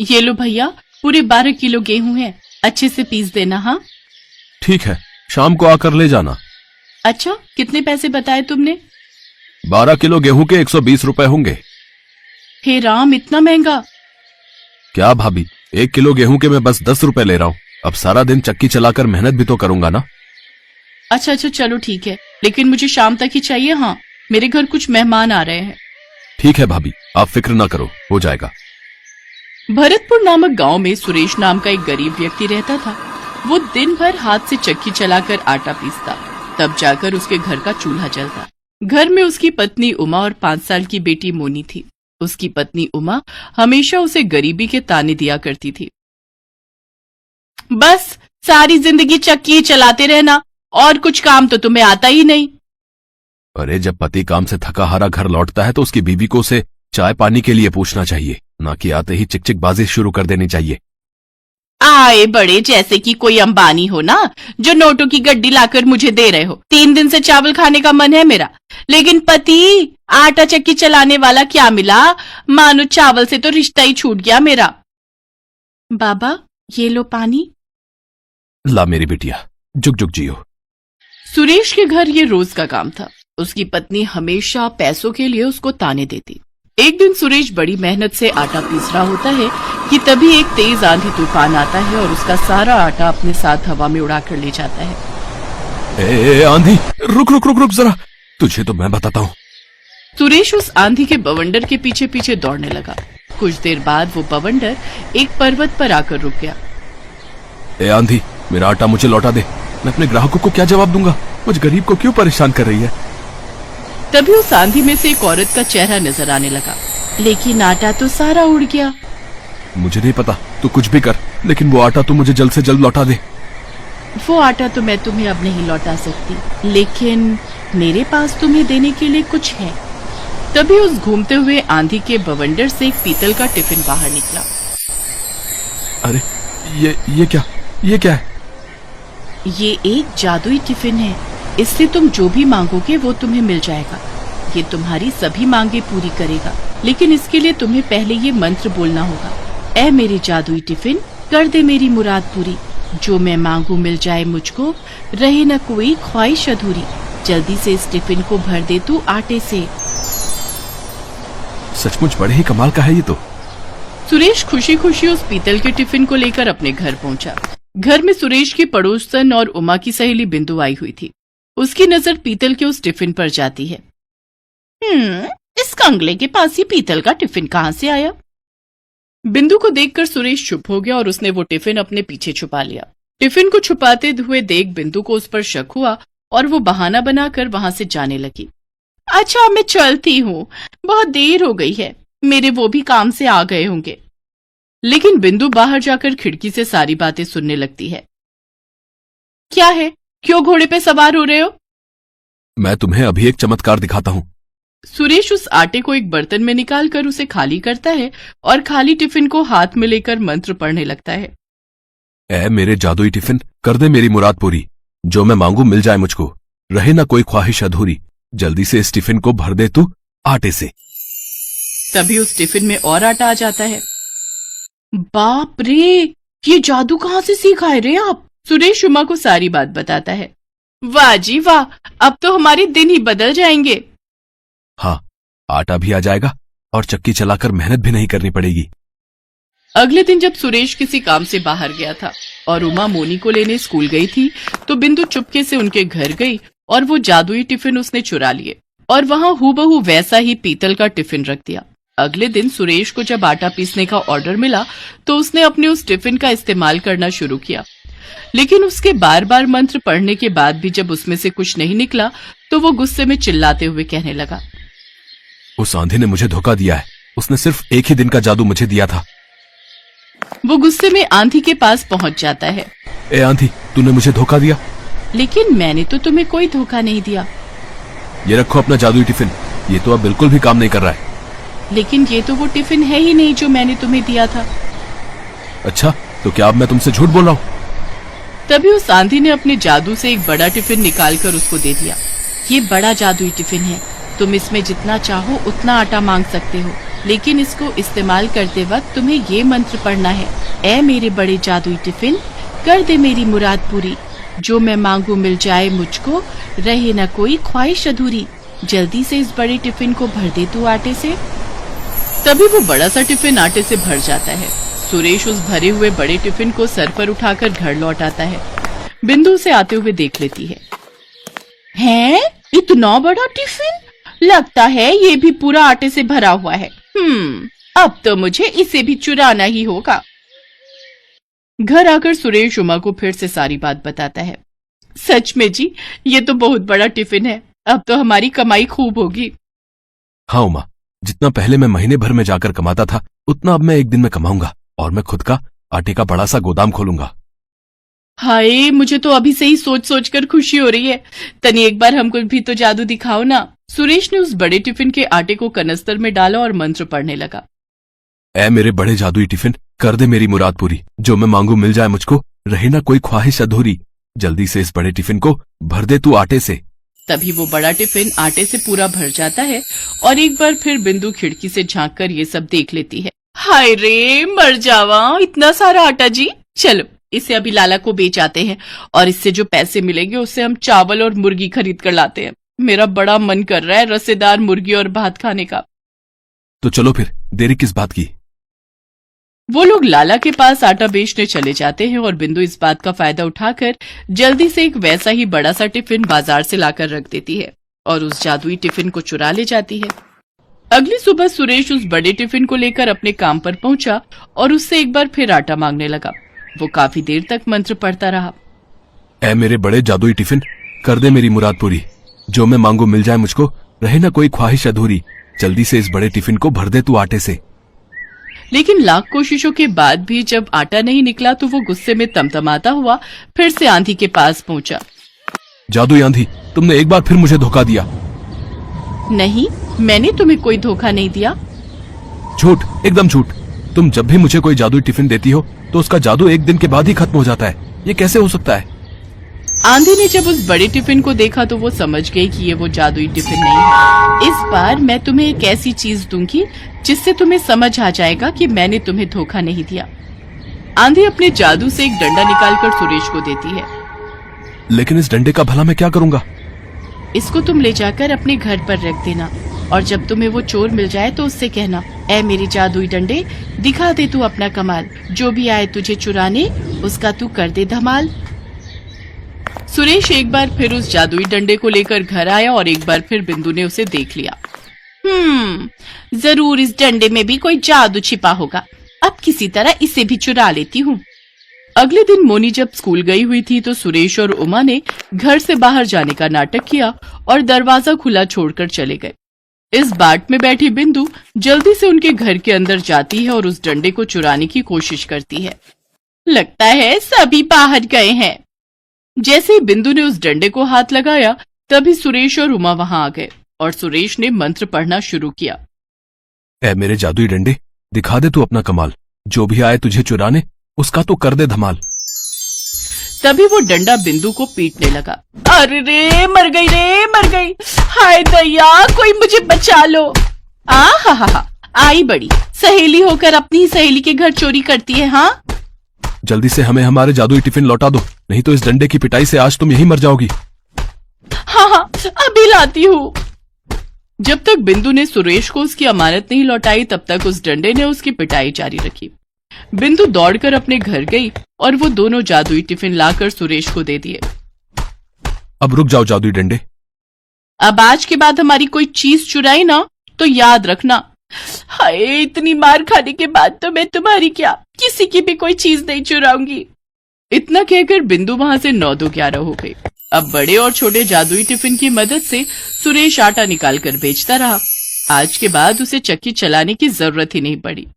ये लो भैया, पूरे 12 किलो गेहूं है, अच्छे से पीस देना। हाँ ठीक है, शाम को आकर ले जाना। अच्छा, कितने पैसे बताए तुमने? 12 किलो गेहूं के 120 रुपए होंगे। हे राम, इतना महंगा? क्या भाभी, 1 किलो गेहूं के मैं बस 10 रुपए ले रहा हूँ। अब सारा दिन चक्की चलाकर मेहनत भी तो करूंगा ना। अच्छा चलो ठीक है, लेकिन मुझे शाम तक ही चाहिए। हाँ, मेरे घर कुछ मेहमान आ रहे हैं। ठीक है भाभी, आप फिक्र ना करो, हो जाएगा। भरतपुर नामक गांव में सुरेश नाम का एक गरीब व्यक्ति रहता था। वो दिन भर हाथ से चक्की चलाकर आटा पीसता, तब जाकर उसके घर का चूल्हा जलता। घर में उसकी पत्नी उमा और 5 साल की बेटी मोनी थी। उसकी पत्नी उमा हमेशा उसे गरीबी के ताने दिया करती थी। बस सारी जिंदगी चक्की चलाते रहना, और कुछ काम तो तुम्हें आता ही नहीं। अरे जब पति काम से थका हारा घर लौटता है तो उसकी बीवी को उसे चाय पानी के लिए पूछना चाहिए, ना कि आते ही चिक चिक बाजी शुरू कर देनी चाहिए। आए बड़े जैसे कि कोई अंबानी हो ना, जो नोटों की गड्डी लाकर मुझे दे रहे हो। 3 दिन से चावल खाने का मन है मेरा, लेकिन पति आटा चक्की चलाने वाला क्या मिला, मानो चावल से तो रिश्ता ही छूट गया मेरा। बाबा ये लो पानी। ला मेरी बिटिया, जुग जुग जियो। सुरेश के घर ये रोज का काम था। उसकी पत्नी हमेशा पैसों के लिए उसको ताने देती। एक दिन सुरेश बड़ी मेहनत से आटा पीस रहा होता है कि तभी एक तेज आंधी तूफान आता है और उसका सारा आटा अपने साथ हवा में उड़ाकर ले जाता है। ए आंधी, रुक रुक रुक रुक जरा, तुझे तो मैं बताता हूँ। सुरेश उस आंधी के बवंडर के पीछे पीछे दौड़ने लगा। कुछ देर बाद वो बवंडर एक पर्वत पर आकर रुक गया। ए आंधी, मेरा आटा मुझे लौटा दे। मैं अपने ग्राहकों को क्या जवाब दूंगा? मुझ गरीब को क्यों परेशान कर रही है? तभी उस आंधी में से एक औरत का चेहरा नजर आने लगा, लेकिन आटा तो सारा उड़ गया। मुझे नहीं पता, तू कुछ भी कर, लेकिन वो आटा तू मुझे जल्द से जल्द लौटा दे। वो आटा तो मैं तुम्हें अब नहीं लौटा सकती, लेकिन मेरे पास तुम्हें देने के लिए कुछ है। तभी उस घूमते हुए आंधी के बवंडर से एक पीतल का टिफिन बाहर निकला। अरे ये क्या है? ये एक जादुई टिफिन है, इससे तुम जो भी मांगोगे वो तुम्हें मिल जाएगा। ये तुम्हारी सभी मांगे पूरी करेगा, लेकिन इसके लिए तुम्हें पहले ये मंत्र बोलना होगा। ऐ मेरे जादुई टिफिन, कर दे मेरी मुराद पूरी। जो मैं मांगू मिल जाए मुझको, रहे न कोई ख्वाहिश अधूरी। जल्दी से इस टिफिन को भर दे तू आटे से। सचमुच बड़े ही कमाल का है ये तो। सुरेश खुशी खुशी उस पीतल के टिफिन को लेकर अपने घर पहुंचा। घर में सुरेश की पड़ोसन और उमा की सहेली बिंदु आई हुई थी। उसकी नजर पीतल के उस टिफिन पर जाती है। इस कंगले के पास ही पीतल का टिफिन कहाँ से आया? बिंदु को देखकर सुरेश चुप हो गया और उसने वो टिफिन अपने पीछे छुपा लिया। टिफिन को छुपाते हुए देख बिंदु को उस पर शक हुआ और वो बहाना बनाकर वहां से जाने लगी। अच्छा मैं चलती हूँ, बहुत देर हो गई है, मेरे वो भी काम से आ गए होंगे। लेकिन बिंदु बाहर जाकर खिड़की से सारी बातें सुनने लगती है। क्या है, क्यों घोड़े पे सवार हो रहे हो? मैं तुम्हें अभी एक चमत्कार दिखाता हूँ। सुरेश उस आटे को एक बर्तन में निकालकर उसे खाली करता है और खाली टिफिन को हाथ में लेकर मंत्र पढ़ने लगता है। ऐ मेरे जादुई टिफिन, कर दे मेरी मुराद पूरी। जो मैं मांगू मिल जाए मुझको, रहे ना कोई ख्वाहिश अधूरी। जल्दी से इस टिफिन को भर दे तू आटे से। तभी उस टिफिन में और आटा आ जाता है। बाप रे, ये जादू कहाँ से सीखा है रे आप? सुरेश उमा को सारी बात बताता है। वाह जी वाह, अब तो हमारे दिन ही बदल जाएंगे। हाँ, आटा भी आ जाएगा और चक्की चलाकर मेहनत भी नहीं करनी पड़ेगी। अगले दिन जब सुरेश किसी काम से बाहर गया था और उमा मोनी को लेने स्कूल गई थी, तो बिंदु चुपके से उनके घर गई और वो जादुई टिफिन उसने चुरा लिए और वहां हूबहू वैसा ही पीतल का टिफिन रख दिया। अगले दिन सुरेश को जब आटा पीसने का ऑर्डर मिला तो उसने अपने उस टिफिन का इस्तेमाल करना शुरू किया, लेकिन उसके बार बार मंत्र पढ़ने के बाद भी जब उसमें से कुछ नहीं निकला तो वो गुस्से में चिल्लाते हुए कहने लगा, उस आंधी ने मुझे धोखा दिया है। उसने सिर्फ एक ही दिन का जादू मुझे दिया था। वो गुस्से में आंधी के पास पहुंच जाता है। ए आंधी, तूने मुझे धोखा दिया। लेकिन मैंने तो तुम्हें कोई धोखा नहीं दिया। ये रखो अपना जादुई टिफिन, ये तो अब बिल्कुल भी काम नहीं कर रहा है। लेकिन ये तो वो टिफिन है ही नहीं जो मैंने तुम्हें दिया था। अच्छा, तो क्या अब मैं तुमसे झूठ बोल रहा हूँ? तभी उस आंधी ने अपने जादू से एक बड़ा टिफिन निकालकर उसको दे दिया। ये बड़ा जादुई टिफिन है, तुम इसमें जितना चाहो उतना आटा मांग सकते हो, लेकिन इसको इस्तेमाल करते वक्त तुम्हें ये मंत्र पढ़ना है। ऐ मेरे बड़े जादुई टिफिन, कर दे मेरी मुराद पूरी, जो मैं मांगू मिल जाए मुझको, रहे न कोई ख्वाहिश अधूरी, जल्दी से इस बड़े टिफिन को भर दे तू आटे से। तभी वो बड़ा सा टिफिन आटे से भर जाता है। सुरेश उस भरे हुए बड़े टिफिन को सर पर उठाकर घर लौट आता है। बिंदु उसे आते हुए देख लेती है। हैं? इतना बड़ा टिफिन? लगता है ये भी पूरा आटे से भरा हुआ है। अब तो मुझे इसे भी चुराना ही होगा। घर आकर सुरेश उमा को फिर से सारी बात बताता है। सच में जी, ये तो बहुत बड़ा टिफिन है। अब तो हमारी कमाई खूब होगी। हाँ उमा, जितना पहले मैं महीने भर में जाकर कमाता था, उतना अब मैं एक दिन में कमाऊंगा और मैं खुद का आटे का बड़ा सा गोदाम खोलूंगा। हाय, मुझे तो अभी से ही सोच सोच कर खुशी हो रही है। तनी एक बार हमको भी तो जादू दिखाओ ना। सुरेश ने उस बड़े टिफिन के आटे को कनस्तर में डाला और मंत्र पढ़ने लगा। ऐ मेरे बड़े जादुई टिफिन, कर दे मेरी मुराद पूरी, जो मैं मांगू मिल जाए मुझको, रहे ना कोई ख्वाहिश अधूरी, जल्दी से इस बड़े टिफिन को भर दे तू आटे से। तभी वो बड़ा टिफिन आटे से पूरा भर जाता है और एक बार फिर बिंदु खिड़की से झांक कर ये सब देख लेती है। हाय रे, मर जावा, इतना सारा आटा जी। चलो इसे अभी लाला को बेच आते हैं और इससे जो पैसे मिलेंगे उससे हम चावल और मुर्गी खरीद कर लाते हैं। मेरा बड़ा मन कर रहा है रसेदार मुर्गी और भात खाने का। तो चलो फिर, देरी किस बात की। वो लोग लाला के पास आटा बेचने चले जाते हैं और बिंदु इस बात का फायदा उठाकर जल्दी से एक वैसा ही बड़ा सा टिफिन बाजार से लाकर रख देती है और उस जादुई टिफिन को चुरा ले जाती है। अगली सुबह सुरेश उस बड़े टिफिन को लेकर अपने काम पर पहुंचा और उससे एक बार फिर आटा मांगने लगा। वो काफी देर तक मंत्र पढ़ता रहा। ऐ मेरे बड़े जादुई टिफिन, कर दे मेरी मुराद पूरी, जो मैं मांगू मिल जाए मुझको, रहे ना कोई ख्वाहिश अधूरी, जल्दी से इस बड़े टिफिन को भर दे तू आटे से। लेकिन लाख कोशिशों के बाद भी जब आटा नहीं निकला तो वो गुस्से में तमतमाता हुआ फिर से आंधी के पास पहुंचा। जादुई आंधी, तुमने एक बार फिर मुझे धोखा दिया। नहीं, मैंने तुम्हें कोई धोखा नहीं दिया। झूठ, एकदम झूठ। तुम जब भी मुझे कोई जादुई टिफिन देती हो तो उसका जादू एक दिन के बाद ही खत्म हो जाता है। ये कैसे हो सकता है? आंधी ने जब उस बड़े टिफिन को देखा तो वो समझ गई कि ये वो जादुई टिफिन नहीं है। इस बार मैं तुम्हें एक ऐसी चीज दूंगी जिससे तुम्हें समझ आ जाएगा कि मैंने तुम्हें धोखा नहीं दिया। आंधी अपने जादू से एक डंडा निकालकर सुरेश को देती है। लेकिन इस डंडे का भला मैं क्या करूंगा? इसको तुम ले जाकर अपने घर पर रख देना और जब तुम्हें वो चोर मिल जाए तो उससे कहना, ऐ मेरे जादुई डंडे, दिखा दे तू अपना कमाल, जो भी आए तुझे चुराने उसका तू कर दे धमाल। सुरेश एक बार फिर उस जादुई डंडे को लेकर घर आया और एक बार फिर बिंदु ने उसे देख लिया। जरूर इस डंडे में भी कोई जादू छिपा होगा। अब किसी तरह इसे भी चुरा लेती हूँ। अगले दिन मोनी जब स्कूल गई हुई थी तो सुरेश और उमा ने घर से बाहर जाने का नाटक किया और दरवाजा खुला छोड़कर चले गए। इस बाट में बैठी बिंदु जल्दी से उनके घर के अंदर जाती है और उस डंडे को चुराने की कोशिश करती है। लगता है सभी बाहर गए हैं। जैसे ही बिंदु ने उस डंडे को हाथ लगाया तभी सुरेश और उमा वहां आ गए और सुरेश ने मंत्र पढ़ना शुरू किया। ऐ मेरे जादुई डंडे, दिखा दे तू अपना कमाल, जो भी आए तुझे चुराने उसका तो कर दे धमाल। तभी वो डंडा बिंदु को पीटने लगा। अरे रे, मर गई रे, मर गई। हाय दया, कोई मुझे बचा लो। हा, आई बड़ी सहेली होकर अपनी ही सहेली के घर चोरी करती है। हाँ, जल्दी से हमें हमारे जादुई टिफिन लौटा दो, नहीं तो इस डंडे की पिटाई से आज तुम यहीं मर जाओगी। हाँ, अभी लाती हूँ। जब तक बिंदु ने सुरेश को उसकी अमानत नहीं लौटाई तब तक उस डंडे ने उसकी पिटाई जारी रखी। बिंदु दौड़कर अपने घर गई और वो दोनों जादुई टिफिन लाकर सुरेश को दे दिए। अब रुक जाओ जादुई डंडे। अब आज के बाद हमारी कोई चीज चुराई ना तो याद रखना। हाय, इतनी मार खाने के बाद तो मैं तुम्हारी क्या किसी की भी कोई चीज नहीं चुराऊंगी। इतना कहकर बिंदु वहां से 9-11 हो गई। अब बड़े और छोटे जादुई टिफिन की मदद से सुरेश आटा निकाल कर बेचता रहा। आज के बाद उसे चक्की चलाने की जरूरत ही नहीं पड़ी।